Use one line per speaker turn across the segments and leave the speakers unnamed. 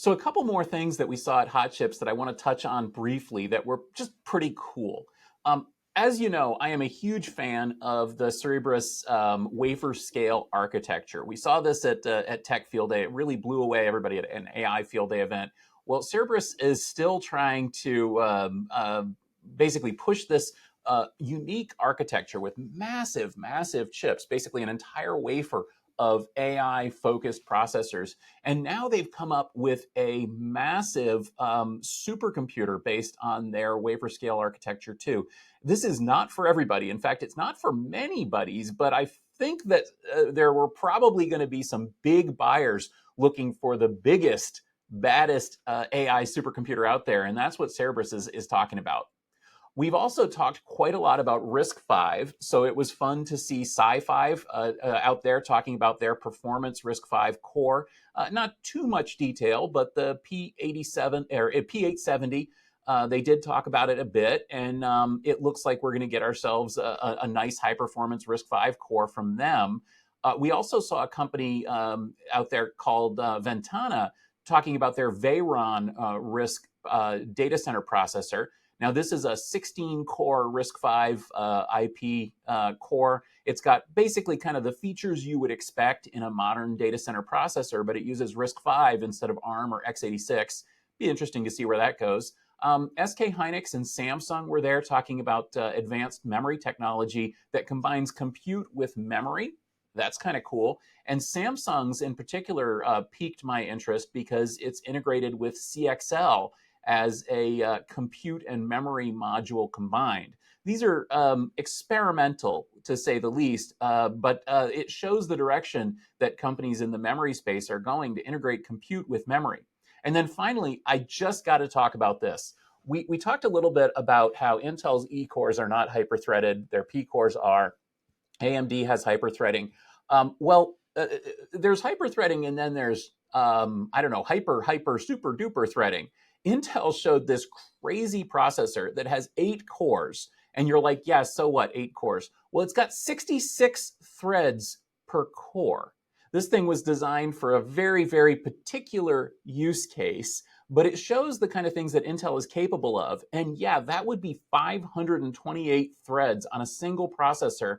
So a couple more things that we saw at Hot Chips that I want to touch on briefly that were just pretty cool. Um, as you know, I am a huge fan of the Cerebrus wafer scale architecture. We saw this at Tech Field Day. It really blew away everybody at an AI Field Day event. Well, Cerebrus is still trying to basically push this unique architecture with massive, massive chips, basically an entire wafer of AI focused processors. And now they've come up with a massive supercomputer based on their wafer scale architecture, too. This is not for everybody. In fact, it's not for many buddies, but I think that there were probably going to be some big buyers looking for the biggest, baddest AI supercomputer out there. And that's what Cerebrus is talking about. We've also talked quite a lot about RISC-V, so it was fun to see Sci-5 out there talking about their performance RISC-V core. Not too much detail, but the P87 or P870, they did talk about it a bit, and it looks like we're going to get ourselves a nice high-performance RISC-V core from them. We also saw a company out there called Ventana talking about their Veyron RISC data center processor. Now, this is a 16-core RISC-V IP core. It's got basically kind of the features you would expect in a modern data center processor, but it uses RISC-V instead of ARM or x86. Be interesting to see where that goes. SK Hynix and Samsung were there talking about advanced memory technology that combines compute with memory. That's kind of cool. And Samsung's in particular piqued my interest because it's integrated with CXL as a compute and memory module combined. These are experimental, to say the least, but it shows the direction that companies in the memory space are going to integrate compute with memory. And then finally, I just got to talk about this. We talked a little bit about how Intel's E-cores are not hyper-threaded, their P-cores are. AMD has hyper-threading. There's hyper-threading and then there's, hyper, super duper threading. Intel showed this crazy processor that has 8 cores. And you're like, yeah, so what, 8 cores? Well, it's got 66 threads per core. This thing was designed for a very, very particular use case, but it shows the kind of things that Intel is capable of. And yeah, that would be 528 threads on a single processor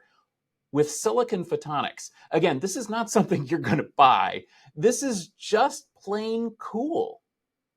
with silicon photonics. Again, this is not something you're going to buy. This is just plain cool.